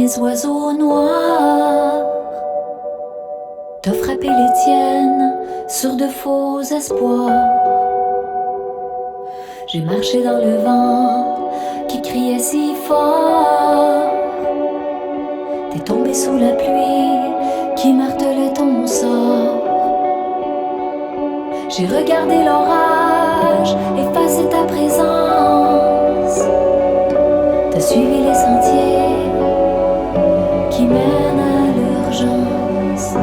mes oiseaux noirs, t'as frappé les tiennes sur de faux espoirs. J'ai marché dans le vent qui criait si fort, t'es tombé sous la pluie qui martelait ton sort. J'ai regardé l'orage effacer ta présence, t'as suivi les sentiers qui mènent à l'urgence.